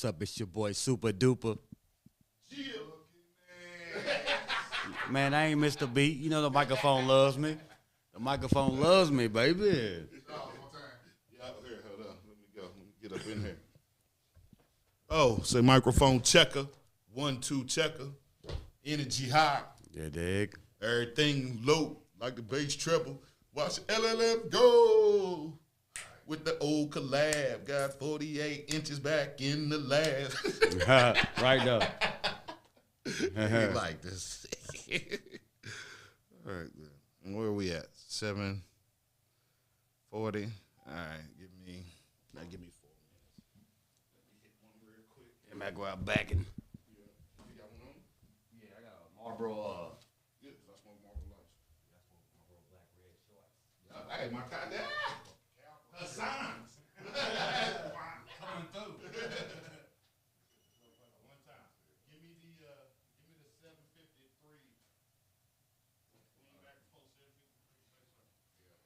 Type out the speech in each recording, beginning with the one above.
What's up? It's your boy Super Duper. Man, I ain't missed a beat. You know the microphone loves me. The microphone loves me, baby. Yeah, here, hold on. Let me go. Let me get up in here. Oh, say microphone checker. 1, 2 checker. Energy high. Yeah, dig. Everything low, like the bass treble. Watch LLM go. With the old collab. Got 48 inches back in the lab. Right though. You like this. All right, good. Where are we at? 7:40. All right, give me 4 minutes. Let me hit one real quick. Yeah, man, go out back and. You got one on? Yeah, I got a Marlboro. Yeah, because I smoke Marlboro Lights. I smoke Marlboro Black Red Shorts. Hey, my God, her signs. Coming through. One time. Give me the 753. Back before 753. Yeah.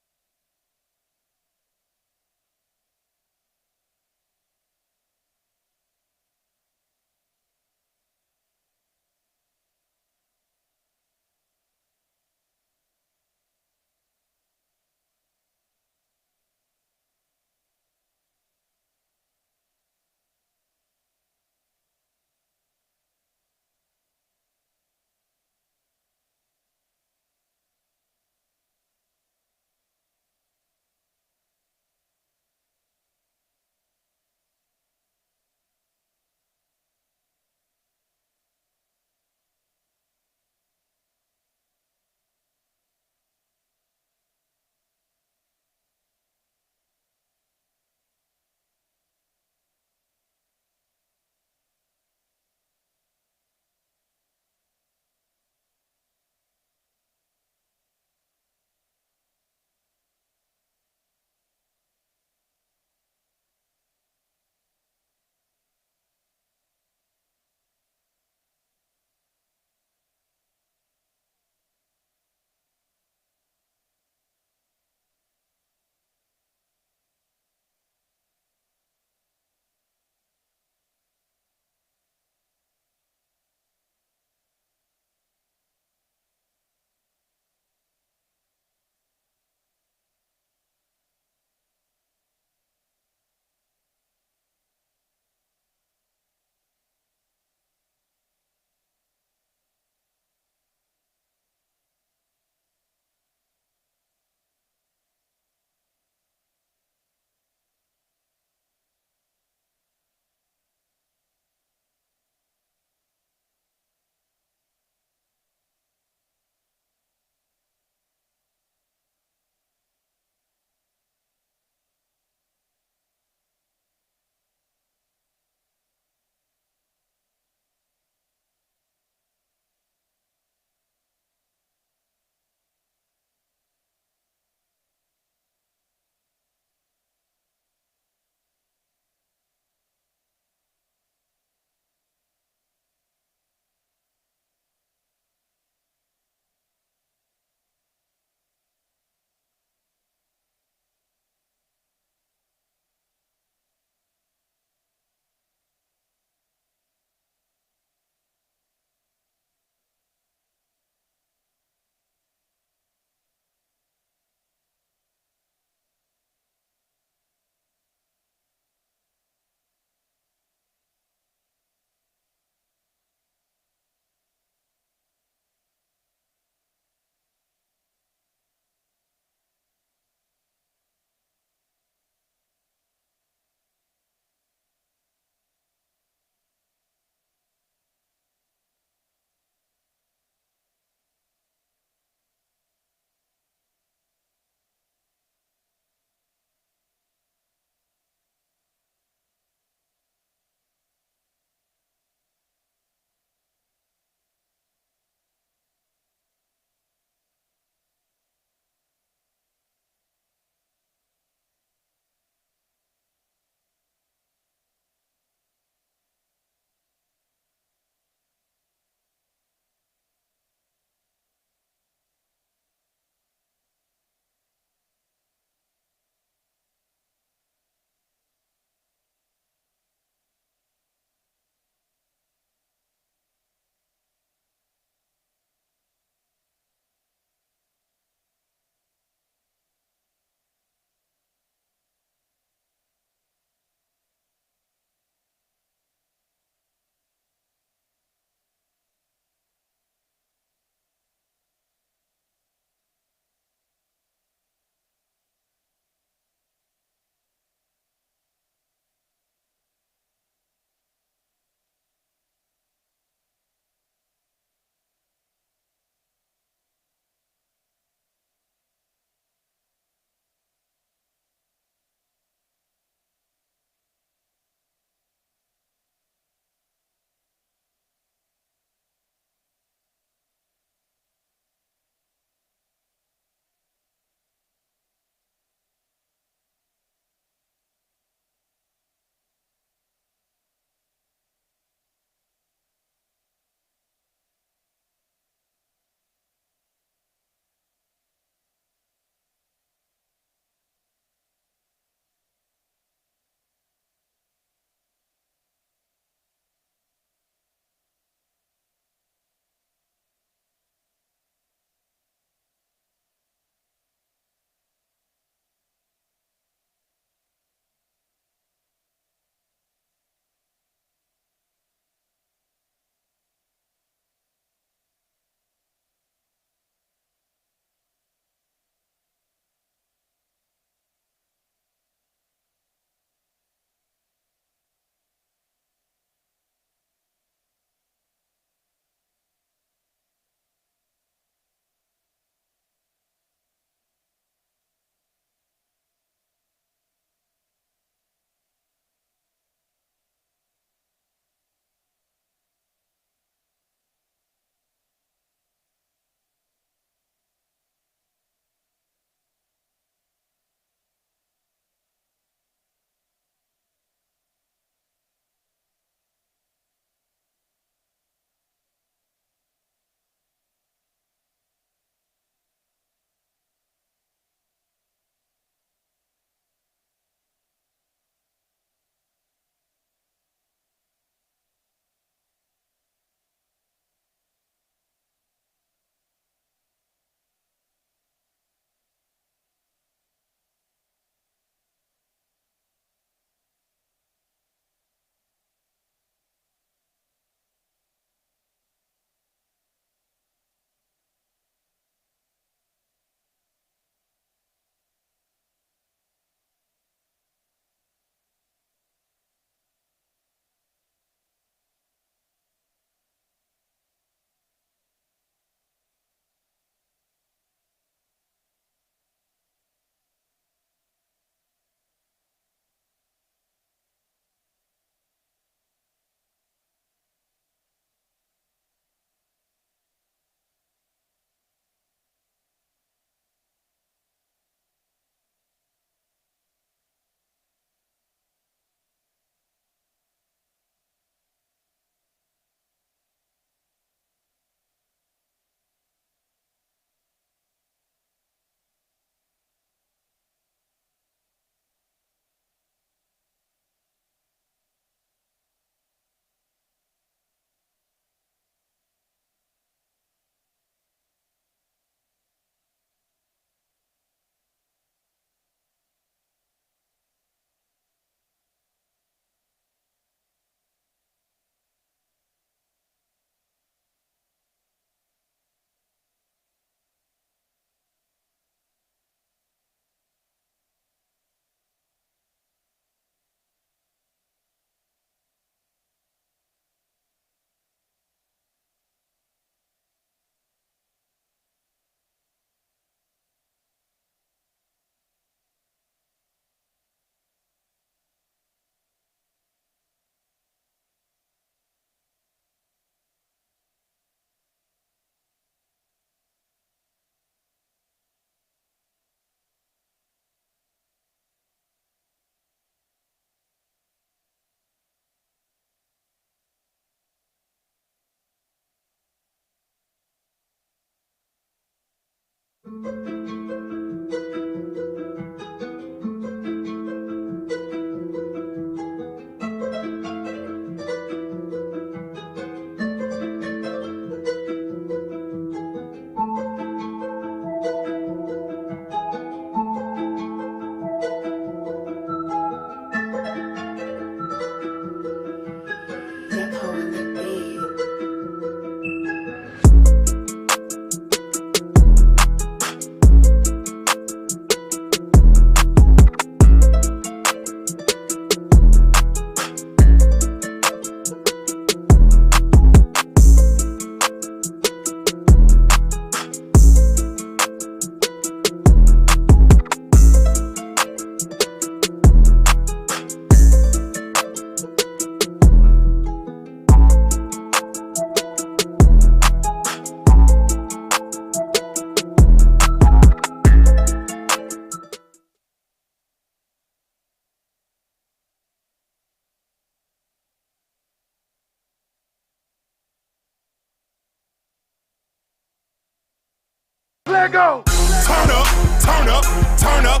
Let go. Turn up, turn up, turn up,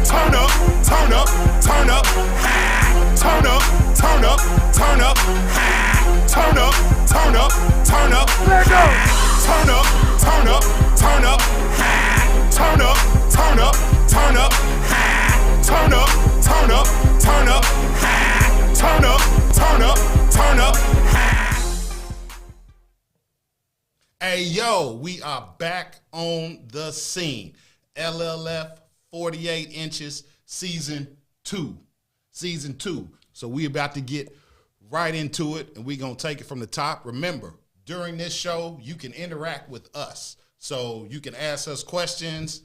turn up, turn up, turn up, turn up, turn up, turn up, turn up, turn up, turn up. Let go. Turn up, turn up, turn up, turn up, turn up, turn up, turn up, turn up, turn up, turn up, turn up, turn up. Hey yo, we are back on the scene. LLF 48 inches, season 2. Season 2. So we about to get right into it, and we're going to take it from the top. Remember, during this show, you can interact with us. So you can ask us questions.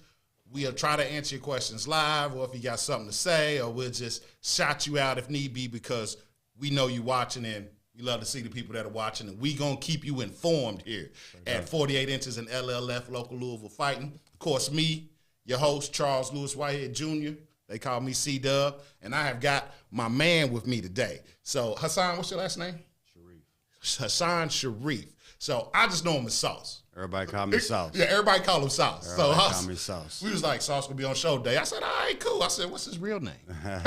We'll try to answer your questions live, or if you got something to say, or we'll just shout you out if need be, because we know you watching, and we love to see the people that are watching, and we going to keep you informed here at 48 Inches and LLF, Local Louisville Fighting. Of course, me, your host, Charles Lewis Whitehead Jr., they call me C-Dub, and I have got my man with me today. So, Hassan, what's your last name? Sharif. Hassan Sharif. So, I just know him as Sauce. Everybody call me Sauce. Yeah, everybody call him Sauce. Everybody call me Sauce. We was like, Sauce gonna be on show day. I said, all right, cool. I said, what's his real name? I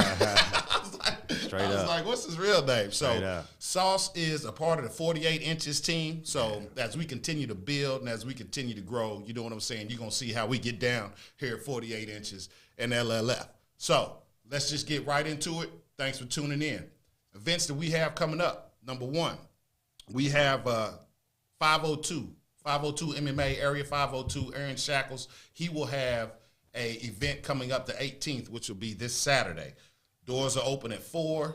was like, what's his real name? So Sauce is a part of the 48 Inches team. So as we continue to build and as we continue to grow, you know what I'm saying? You're gonna see how we get down here at 48 Inches and LLF. So let's just get right into it. Thanks for tuning in. Events that we have coming up. Number one, we have 502 MMA, Area 502, Aaron Shackles. He will have a event coming up the 18th, which will be this Saturday. Doors are open at 4.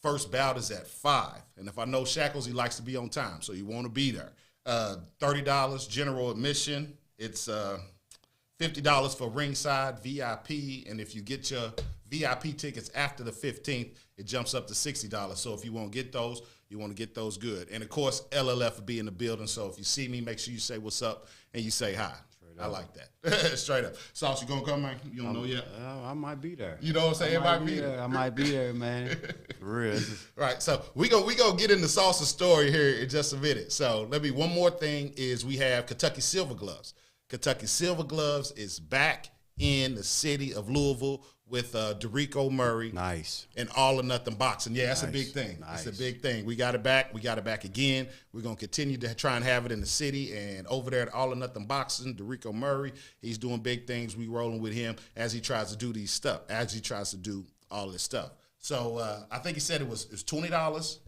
First bout is at 5. And if I know Shackles, he likes to be on time, so you want to be there. $30 general admission. It's $50 for ringside VIP. And if you get your VIP tickets after the 15th, it jumps up to $60. So if you want to get those, you want to get those good. And, of course, LLF will be in the building. So if you see me, make sure you say what's up and you say hi. I like that. Straight up. Sauce, you going to come, man? You don't know yet? I might be there. You know what I'm saying? I might be there, man. For real. Right. So we gonna get into Sauce's story here in just a minute. So one more thing is we have Kentucky Silver Gloves. Kentucky Silver Gloves is back in the city of Louisville with Derico Murray. Nice. And All or Nothing Boxing. Yeah, that's a big thing. Nice. It's a big thing. We got it back. We got it back again. We're going to continue to try and have it in the city. And over there at All or Nothing Boxing, Derico Murray, he's doing big things. We rolling with him as he tries to do these stuff, as he tries to do all this stuff. So I think he said it was $20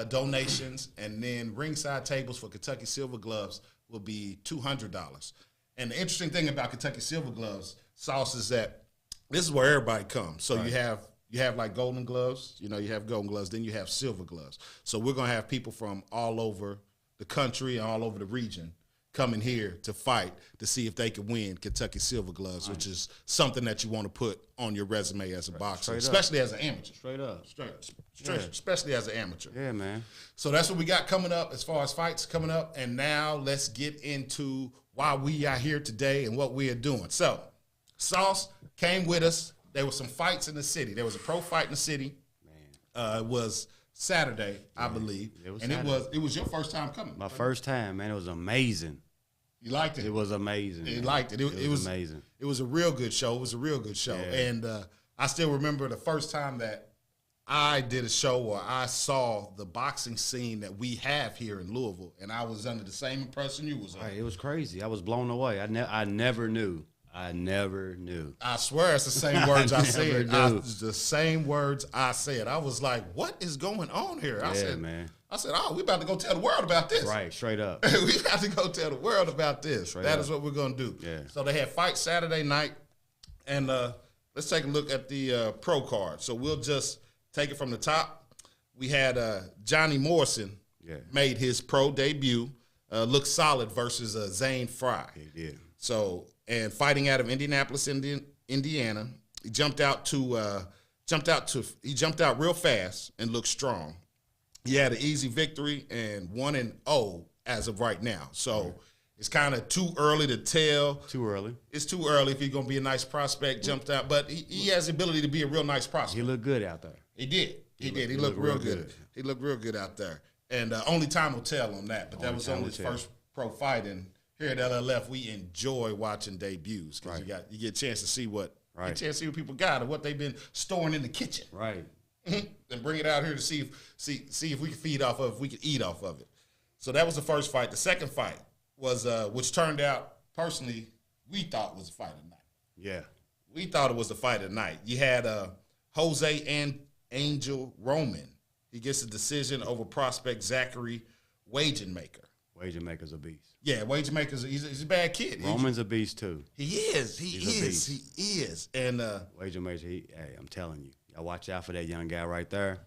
donations, and then ringside tables for Kentucky Silver Gloves will be $200. And the interesting thing about Kentucky Silver Gloves, Sauce, is that this is where everybody comes. So right. you have like golden gloves, you have golden gloves, then you have silver gloves. So we're going to have people from all over the country and all over the region coming here to fight to see if they can win Kentucky Silver Gloves, which is something that you want to put on your resume as a boxer, especially as an amateur. Straight up. Especially as an amateur. Yeah, man. So that's what we got coming up as far as fights coming up. And now let's get into why we are here today and what we are doing. So Sauce came with us. There were some fights in the city. There was a pro fight in the city. Man. It was Saturday, I believe. It was your first time coming. My first time, man. It was amazing. You liked it? It was amazing. You liked it. It was amazing. It was a real good show. It was a real good show. Yeah. And I still remember the first time that I did a show or I saw the boxing scene that we have here in Louisville, and I was under the same impression you was under. Right, it was crazy. I was blown away. I never knew. I swear it's the same words I said. The same words I said. I was like, what is going on here? I said, we about to go tell the world about this. Right, straight up. We about to go tell the world about this. That is what we're going to do. Yeah. So they had fight Saturday night, and let's take a look at the pro card. So we'll just take it from the top. We had Johnny Morrison made his pro debut, looked solid versus Zane Fry. He did. So, and fighting out of Indianapolis, Indiana, he jumped out real fast and looked strong. He had an easy victory and 1-0 as of right now. So it's kind of too early to tell. Too early. It's too early if he's going to be a nice prospect, jumped out. But he has the ability to be a real nice prospect. He looked good out there. He did. He looked real good. He looked real good out there. And only time will tell on that. But that was only his first pro fight. And here at LLF, we enjoy watching debuts because you get a chance to see what people got and what they've been storing in the kitchen. Right. And bring it out here to see if we can feed off of, if we can eat off of it. So that was the first fight. The second fight was, which turned out, personally, we thought was a fight of the night. Yeah. We thought it was the fight of the night. You had Jose and Angel Roman. He gets a decision over prospect Zachary Wagenmaker. Wagenmaker's a beast. Yeah, Wagenmaker's he's a bad kid. Roman's a beast too. He is. And Wagenmaker, hey, I'm telling you, I watch out for that young guy right there.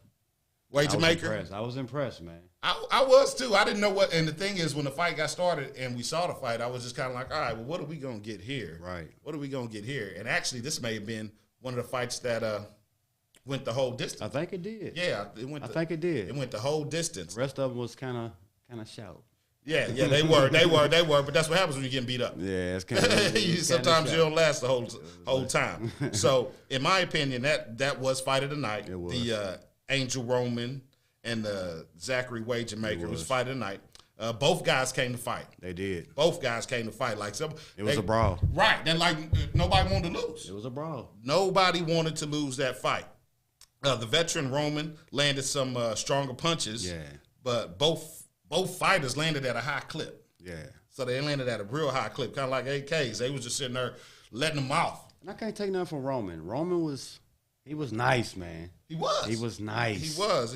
Wagenmaker. I was impressed, man. I was too. I didn't know what. And the thing is, when the fight got started and we saw the fight, I was just kind of like, all right, well, what are we gonna get here? Right. What are we gonna get here? And actually, this may have been one of the fights that went the whole distance. I think it did. Yeah, it went. I think it did. It went the whole distance. The rest of them was kind of shout. Yeah, they were. But that's what happens when you're getting beat up. Yeah, it's kind of. Sometimes you don't last the whole time. So, in my opinion, that was fight of the night. It was. The Angel Roman and the Zachary Wagenmaker was fight of the night. Both guys came to fight. They did. Both guys came to fight. It was a brawl. Right. Then nobody wanted to lose. It was a brawl. Nobody wanted to lose that fight. The veteran Roman landed some stronger punches. Yeah. But both fighters landed at a high clip. Yeah. So they landed at a real high clip, kind of like AKs. They was just sitting there letting them off. And I can't take nothing from Roman. Roman was nice, man. He was. He was nice. He was.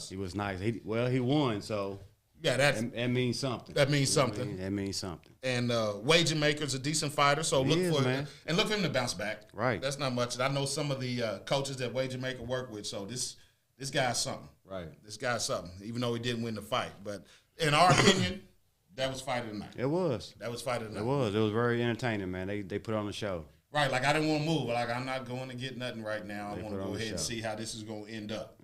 He was nice. He won, so yeah, that means something. That means something. That means something. And Wagenmaker's a decent fighter, so look for him to bounce back. Right. That's not much. I know some of the coaches that Wagenmaker work with, so this guy's something. Right. This guy's something, even though he didn't win the fight. But in our opinion, that was fight of the night. It was. That was fight of the night. It was. It was very entertaining, man. They put on the show. Right, like I didn't want to move. Like I'm not going to get nothing right now. I want to go ahead and see how this is going to end up.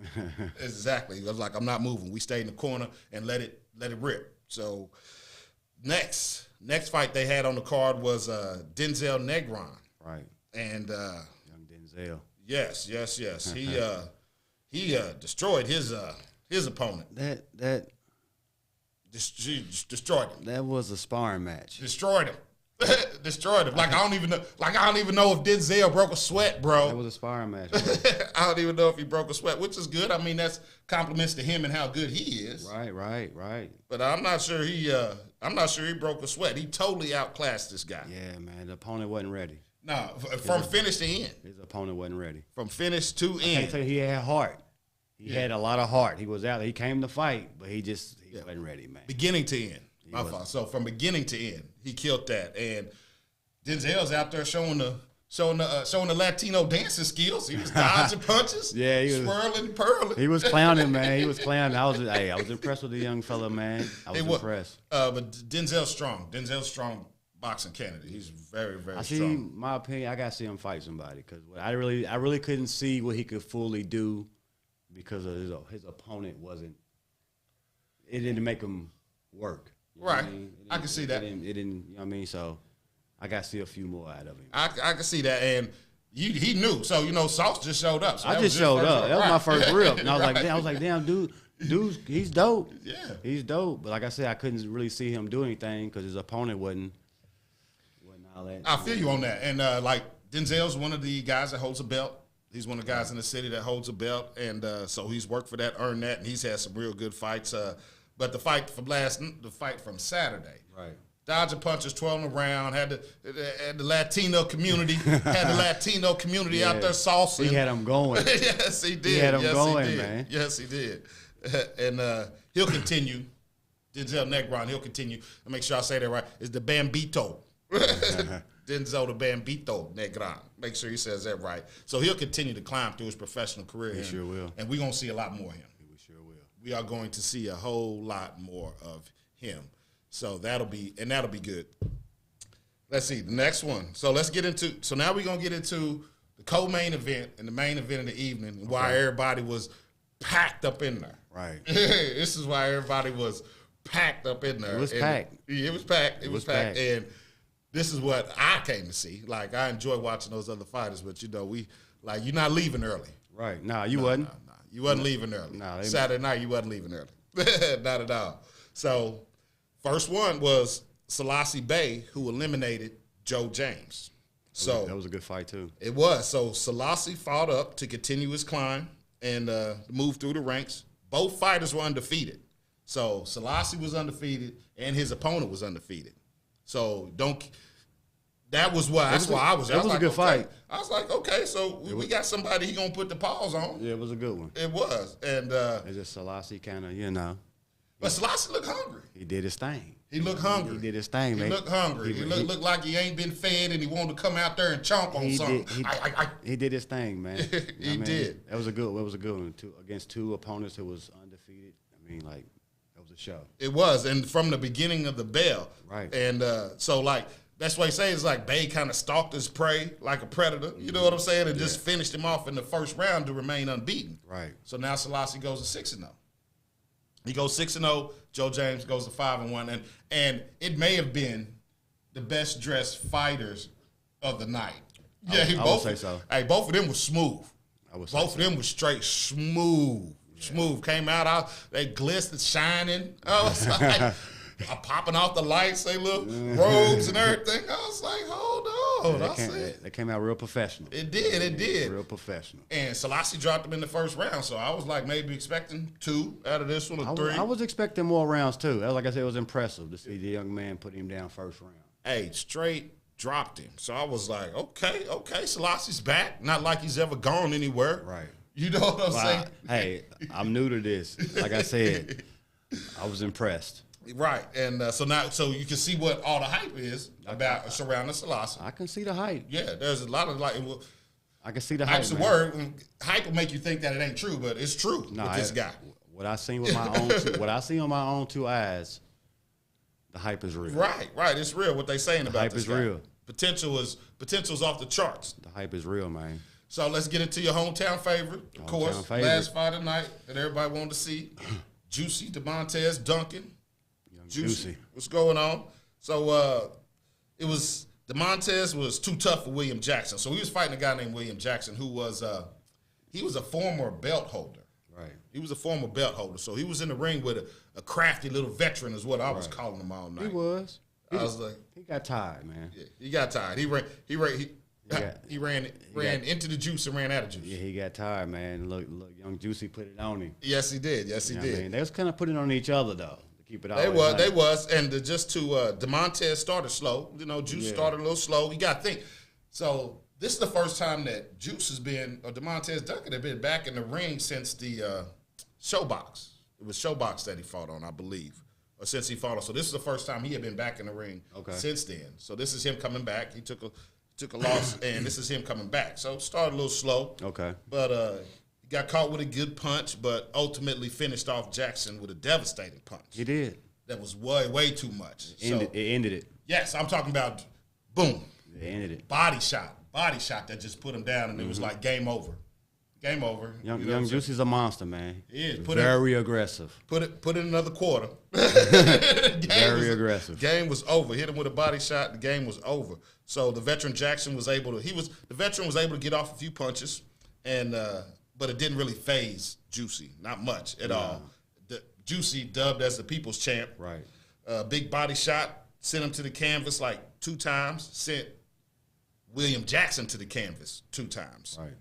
Exactly. It was like I'm not moving. We stayed in the corner and let it rip. So next fight they had on the card was Denzel Negron. Right. And young Denzel. Yes. He destroyed his opponent. That destroyed him. That was a sparring match. Destroyed him. Destroyed him. I don't even know if Denzel broke a sweat, bro. That was a sparring match. I don't even know if he broke a sweat, which is good. I mean, that's compliments to him and how good he is. Right. But I'm not sure he broke a sweat. He totally outclassed this guy. Yeah, man. The opponent wasn't ready. No, from finish to end. His opponent wasn't ready. From finish to end. I can tell you, he had heart. He had a lot of heart. He was out there. He came to fight, but he wasn't ready, man. Beginning to end. My fault. So from beginning to end, he killed that. And Denzel's out there showing the Latino dancing skills. He was dodging punches. Yeah, he was swirling, purling. He was clowning, man. He was clowning. I was impressed with the young fella, man. I was impressed. But Denzel's strong. Denzel's strong boxing candidate. He's very, very strong. My opinion, I gotta see him fight somebody because I really couldn't see what he could fully do because of his opponent wasn't. It didn't make him work. You know right. I mean? I can see that. It didn't, you know what I mean? So I got to see a few more out of him. I can see that. And he knew. So, Sauce just showed up. So I just showed up. That was my first rip. And I was like, damn, dude, he's dope. Yeah. He's dope. But like I said, I couldn't really see him do anything because his opponent wasn't all that. I feel you on that. And, Denzel's one of the guys that holds a belt. He's one of the guys in the city that holds a belt. And so he's worked for that, earned that, and he's had some real good fights. But the fight from Saturday, right? Dodging punches, twirling around, had the Latino community, out there saucing. He had them going. Yes, he did. He had them going, man. Yes, he did. And he'll continue. Denzel Negron, he'll continue. I'll make sure I say that right. It's the Bambito. Denzel the Bambito Negron. Make sure he says that right. So he'll continue to climb through his professional career. He sure will. And we're going to see a lot more of him. We are going to see a whole lot more of him. So that'll be good. Let's see, the next one. So now we're going to get into the co-main event and the main event of the evening and why everybody was packed up in there. Right. This is why everybody was packed up in there. It was packed. It was packed. It was packed. And this is what I came to see. Like, I enjoy watching those other fighters, but, you're not leaving early. Right. No, you wasn't. No. You wasn't leaving early. No, Saturday night, you wasn't leaving early. Not at all. So, first one was Selassie Bey who eliminated Joe James. So that was a good fight too. It was. So Selassie fought up to continue his climb and move through the ranks. Both fighters were undefeated. So Selassie was undefeated and his opponent was undefeated. So that was why. That's why I was. It was a good fight. I was like, okay, so we got somebody he gonna put the pause on. Yeah, it was a good one. It was, and it's just Selassie kind of, But Selassie looked hungry. He did his thing. He looked hungry. He did his thing, man. He looked hungry. He looked like he ain't been fed, and he wanted to come out there and chomp on something. He did his thing, man. He did. That was a good. It was a good one against two opponents who was undefeated. I mean, like that was a show. It was, and from the beginning of the bell, right? And so like. That's why he say it's like Bey kind of stalked his prey like a predator. You know what I'm saying? And just finished him off in the first round to remain unbeaten. Right. So now Selassie goes to 6-0. He goes 6-0. Joe James goes to 5-1. And it may have been the best dressed fighters of the night. Yeah, I would say so. Hey, both of them were smooth. Both of them were straight smooth. Yeah. Smooth. Came out, they glistened, shining. I was like... popping off the lights, they look robes and everything. I was like, hold on. They came out real professional. It did. Real professional. And Selassie dropped them in the first round, so I was like maybe expecting 2 out of this one or 3. I was expecting more rounds too. Like I said, it was impressive to see the young man put him down first round. Hey, straight dropped him. So I was like, okay, Selassie's back. Not like he's ever gone anywhere. Right. You know what I'm saying? Hey, I'm new to this. Like I said, I was impressed. Right, and so you can see what all the hype is about surrounding Selassie. I can see the hype. Yeah, there's a lot of I can see the hype. Hype's a word. Hype will make you think that it ain't true, but it's true with this guy. What I seen with my own, what I see on my own 2 eyes, the hype is real. Right. It's real. What they saying about this guy. The hype is real. Potential's off the charts. The hype is real, man. So let's get into your hometown favorite, of course. Last fight of the night that everybody wanted to see, Juicy DeMontez Duncan. Juicy. What's going on? So DeMontez was too tough for William Jackson. So he was fighting a guy named William Jackson who was he was a former belt holder. Right. He was a former belt holder. So he was in the ring with a crafty little veteran is what I was calling him all night. He was. I was like, he got tired, man. Yeah, he got tired. He ran into the juice and ran out of juice. Yeah, he got tired, man. Look, young Juicy put it on him. Yes, he did. Yes, he did. I mean, they was kind of putting it on each other though. Keep it they was, and DeMontez started slow. Juice started a little slow. You got to think. So this is the first time that Juice has been, or DeMontez Duncan had been back in the ring since the Showbox. It was Showbox that he fought on, I believe, or since he fought on. So this is the first time he had been back in the ring since then. So this is him coming back. He took a loss, and this is him coming back. So it started a little slow. Okay. But got caught with a good punch, but ultimately finished off Jackson with a devastating punch. He did. That was way too much. It ended it. Yes, I'm talking about boom. It ended it. Body shot that just put him down, and it was like game over. Game over. Young Juicy's a monster, man. He is. Very aggressive. Put in another quarter. Aggressive. Game was over. Hit him with a body shot. The game was over. So the veteran Jackson was able to get off a few punches, and but it didn't really phase Juicy, not much at all. Juicy, dubbed as the people's champ. Right. Big body shot, sent him to the canvas like 2 times, sent William Jackson to the canvas 2 times. Right.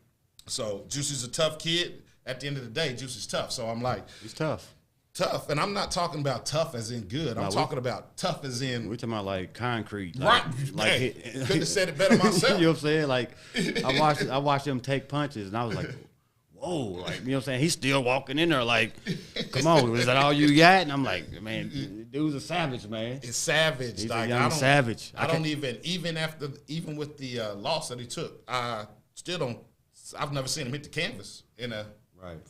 So Juicy's a tough kid. At the end of the day, Juicy's tough. So I'm like. He's tough. Tough. And I'm not talking about tough as in good. I'm talking about tough as in. We're talking about like concrete. Right. Couldn't have said it better myself. You know what I'm saying? Like, I watched him take punches, and I was like, whoa, like, you know what I'm saying? He's still walking in there like, come on, is that all you got? And I'm like, man, dude's a savage, man. It's savage. He's like, a young savage. Even with the loss that he took, I've never seen him hit the canvas in a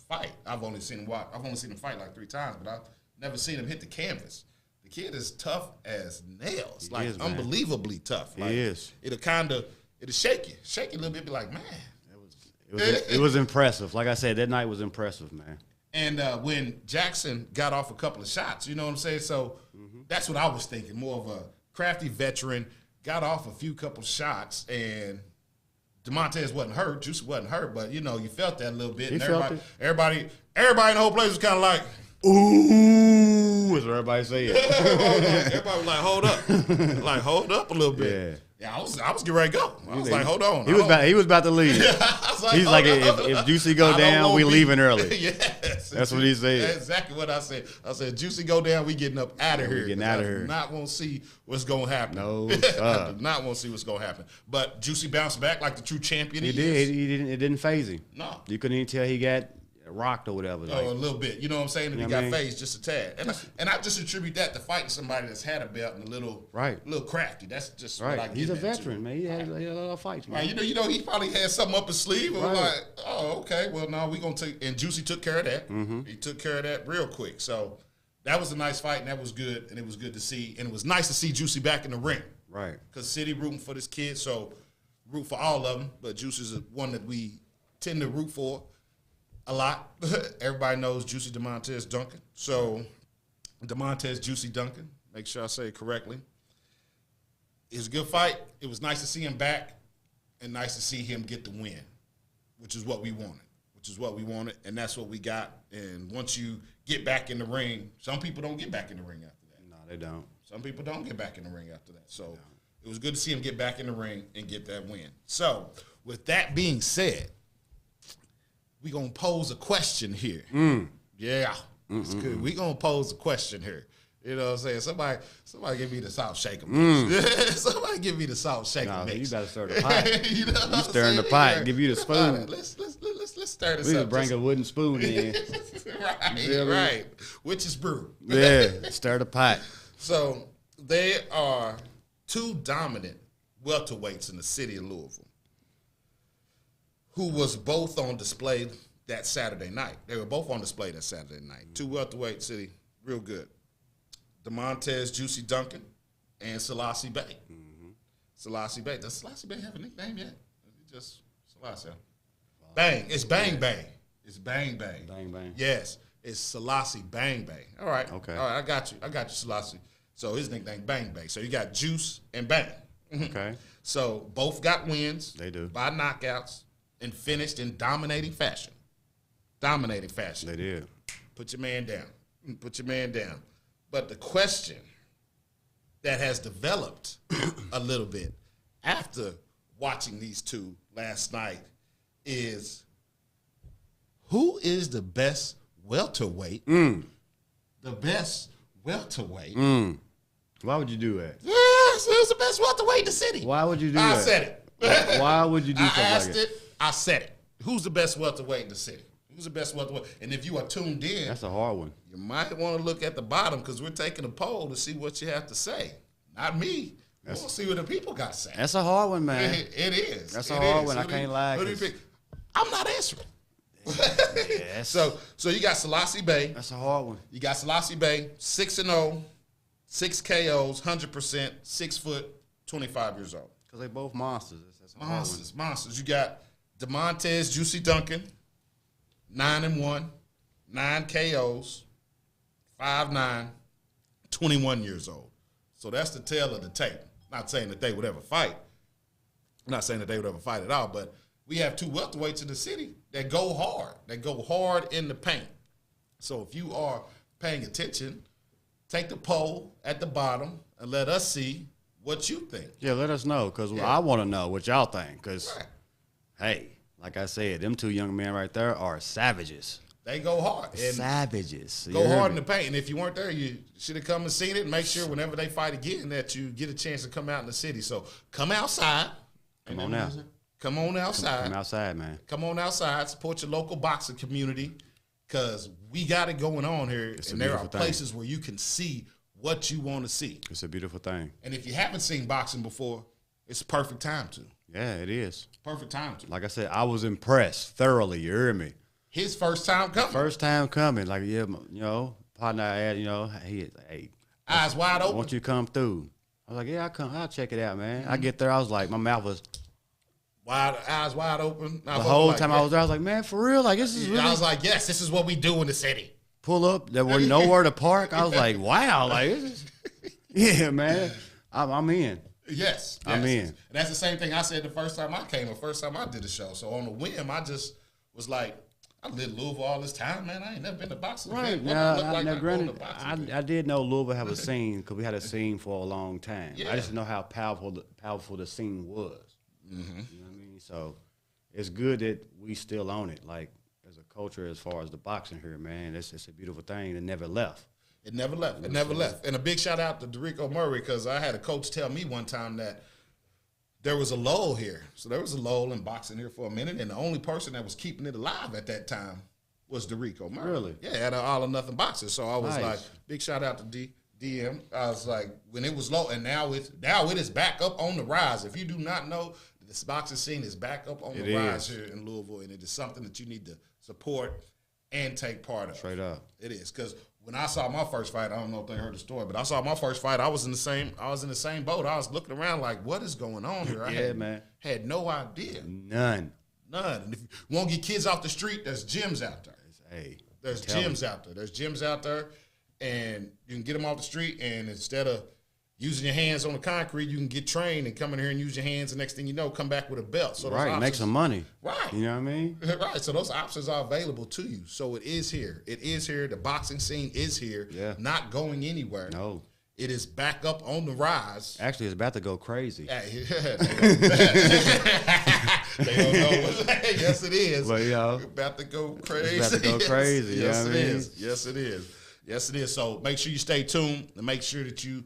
fight. I've only seen him fight like 3 times, but I've never seen him hit the canvas. The kid is tough as nails, unbelievably tough. Like, he is. It'll shake you a little bit, be like, man. It was impressive. Like I said, that night was impressive, man. And when Jackson got off a couple of shots, you know what I'm saying? So that's what I was thinking, more of a crafty veteran, got off a couple shots, and DeMontez wasn't hurt. Juice wasn't hurt, but, you felt that a little bit. Everybody in the whole place was kind of like, ooh. Ooh, is what everybody saying. Everybody was like, hold up. Like, hold up a little bit. Yeah, I was getting ready to go. I was like, hold on. He was about to leave. He's like, if Juicy go down, we leaving early. Yes. That's what he said. That's exactly what I said. I said, Juicy go down, we getting up out of here. Getting out of here. I do not want to see what's going to happen. No, I do not want to see what's going to happen. But Juicy bounced back like the true champion he did. is. It didn't faze him. No. You couldn't even tell he got rocked or whatever. Like, a little bit. You know what I'm saying? He got phased just a tad. And I just attribute that to fighting somebody that's had a belt and a little crafty. That's just what I get. He's a veteran, man. He had a lot of fights, man. Right. You know, he probably had something up his sleeve. And was like, oh, okay. Well, no, we're going to take – and Juicy took care of that. Mm-hmm. He took care of that real quick. So that was a nice fight, and that was good, and it was good to see. And it was nice to see Juicy back in the ring. Right. Because City rooting for this kid, so root for all of them. But Juicy's one that we tend to root for a lot. Everybody knows Juicy DeMontez Duncan. So DeMontez Juicy Duncan, make sure I say it correctly. It was a good fight. It was nice to see him back and nice to see him get the win, which is what we wanted. And that's what we got. And once you get back in the ring, some people don't get back in the ring after that. No, they don't. Some people don't get back in the ring after that. So it was good to see him get back in the ring and get that win. So with that being said, we're going to pose a question here. Yeah, it's good. We're going to pose a question here. You know what I'm saying? Somebody give me the salt shaker mix. Somebody give me the salt shaker mix. You got to stir the pot. You know you stirring the pot. Yeah. Give you the spoon. Let's stir this we up. We bring a wooden spoon in. right. Witch's brew. Yeah, stir the pot. So there are two dominant welterweights in the city of Louisville who was both on display that Saturday night. They were both on display that Saturday night. Two welterweight city, real good. DeMontez Juicy Duncan and Selassie Bay. Selassie Bay. Does Selassie Bay have a nickname yet? Just Selassie. Bang. It's Bang Bang. It's Bang Bang. Bang Bang. Yes. It's Selassie Bang Bang. All right. Okay. All right. I got you, Selassie. So his nickname Bang Bang. So you got Juice and Bang. Okay. So both got wins. They do. By knockouts and finished in dominating fashion. They did. Put your man down. But the question that has developed a little bit after watching these two last night is, who is the best welterweight? The best welterweight. Why would you do that? Yes, it was the best welterweight in the city. Why would you do that? I said it. Why would you do something like that? I asked it. I said it. Who's the best welterweight in the city? Who's the best welterweight? And if you are tuned in, that's a hard one. You might want to look at the bottom because we're taking a poll to see what you have to say. Not me. We want to see what the people got to say. That's a hard one, man. It is. That's a hard one. I can't lie. I'm not answering. Yes. So you got Selassie Bay. That's a hard one. You got Selassie Bay, 6-0, 6 KOs, 100%, 6 foot, 25 years old. Because they both monsters. That's a monsters. You got DeMontez Juicy Duncan, 9-1, 9 KOs, 5'9", 21 years old. So that's the tale of the tape. Not saying that they would ever fight. I'm not saying that they would ever fight at all, but we have two welterweights in the city that go hard. They go hard in the paint. So if you are paying attention, take the poll at the bottom and let us see what you think. Yeah, let us know because I want to know what y'all think. Because, hey, like I said, them two young men right there are savages. They go hard. Savages. Go hard in the paint. And if you weren't there, you should have come and seen it. And make sure whenever they fight again that you get a chance to come out in the city. So come outside. Come on now. Come on outside. Come outside, man. Come on outside. Support your local boxing community because we got it going on here. And there are places where you can see what you want to see. It's a beautiful thing. And if you haven't seen boxing before, it's a perfect time to. Yeah, it is. Perfect time to. Like I said, I was impressed thoroughly. You hear me? His first time coming. Like, yeah, you know, partner I had, you know, hey. Eyes wide open. Won't you come through? I was like, yeah, I'll check it out, man. I get there, I was like, my mouth was eyes wide open. The whole time I was there, I was like, man, for real? Like, this is really... I was like, yes, this is what we do in the city. Pull up, there was nowhere to park. I was like, wow, like, yeah, man, I'm in. Yes. I'm in. And that's the same thing I said the first time I came, the first time I did the show. So on the whim, I just was like, I lived in Louisville all this time, man. I ain't never been to boxing. Right. Now, granted, I did know Louisville have a scene because we had a scene for a long time. Yeah. I just know how powerful the scene was. Mm-hmm. You know what I mean? So it's good that we still own it, like as a culture as far as the boxing here, man. It's a beautiful thing that never left. It never left. It never left. And a big shout out to Derico Murray because I had a coach tell me one time that there was a lull here. So there was a lull in boxing here for a minute, and the only person that was keeping it alive at that time was Derico Murray. Really? Yeah, at an All or Nothing Boxer. So I was like, big shout out to DM. I was like, when it was low, and now it is back up on the rise. If you do not know, this boxing scene is back up on the rise here in Louisville, and it is something that you need to support and take part of. Straight up. It is, because when I saw my first fight, I don't know if they heard the story, but I saw my first fight. I was in the same boat. I was looking around like, what is going on here? I had no idea. None. And if you want to get kids off the street, there's gyms out there. There's gyms out there. There's gyms out there, and you can get them off the street, and instead of using your hands on the concrete, you can get trained and come in here and use your hands, and next thing you know, come back with a belt. So make some money. Right. You know what I mean? Right. So those options are available to you. So it is here. It is here. The boxing scene is here. Yeah. Not going anywhere. No. It is back up on the rise. Actually, it's about to go crazy. They don't know. Yes, it is. But, about to go crazy. It's about to go crazy. Yes, it is. Yes, it is. Yes, it is. So make sure you stay tuned and make sure that you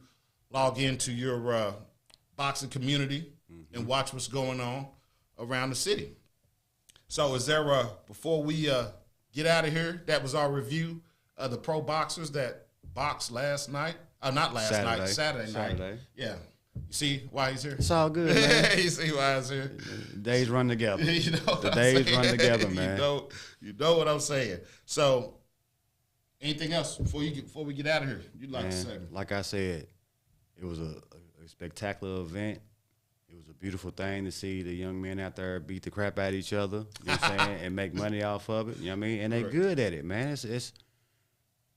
log into your boxing community and watch what's going on around the city. So is there, before we get out of here, that was our review of the pro boxers that boxed last night. Not last night, Saturday night. Yeah. You see why he's here? It's all good, man. You see why he's here? The days run together. You know the days run together, man. You know what I'm saying. So anything else before we get out of here you'd like to say? Like I said, it was a spectacular event. It was a beautiful thing to see the young men out there beat the crap out of each other, you know what I'm saying, and make money off of it. You know what I mean? And they good at it, man. It's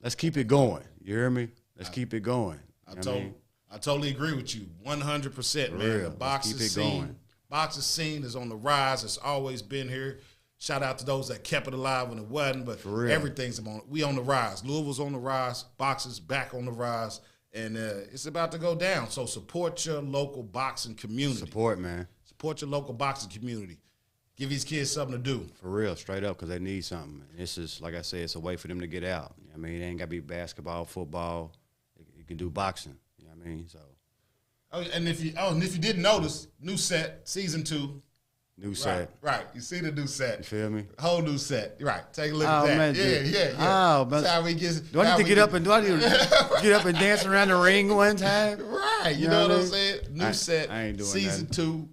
let's keep it going. You hear me? Let's keep it going. I totally agree with you, 100%, man. Real. The boxing scene is on the rise. It's always been here. Shout out to those that kept it alive when it wasn't, but everything's we on the rise. Louisville's on the rise. Boxing's back on the rise, and it's about to go down. So support your local boxing community. Support, man. Support your local boxing community. Give these kids something to do. For real, straight up, because they need something. This is, like I said, it's a way for them to get out. You know what I mean? It ain't got to be basketball, football. You can do boxing. You know what I mean? So. And if you didn't notice, new set, season 2. New set. Right. You see the new set. You feel me? Whole new set. Right. Take a look at that. Man, yeah. Oh, man. That's how we get, do I need to get up and dance around the ring one time? Right. You know what I'm saying? New set. I ain't doing season nothing. 2.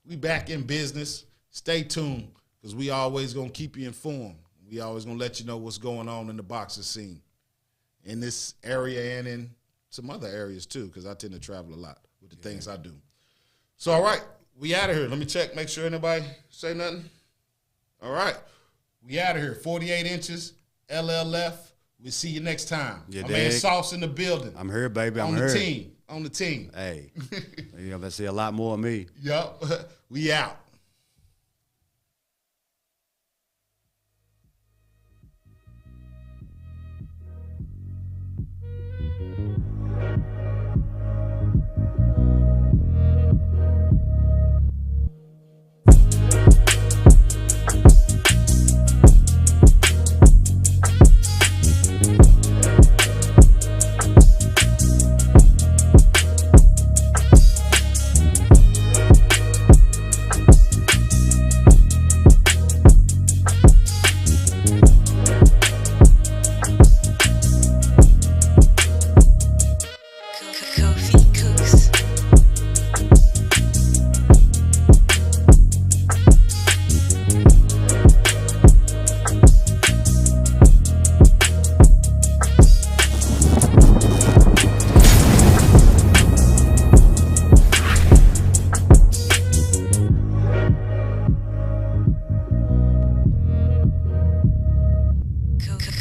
We back in business. Stay tuned, because we always going to keep you informed. We always going to let you know what's going on in the boxing scene in this area and in some other areas too, because I tend to travel a lot with the things I do. So, all right, we out of here. Let me check, make sure anybody say nothing. All right, we out of here. 48 inches, LLF. We'll see you next time. My man Sauce in the building. I'm here, baby. On the team. Hey, you're going to see a lot more of me. Yup. We out.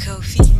Kofi.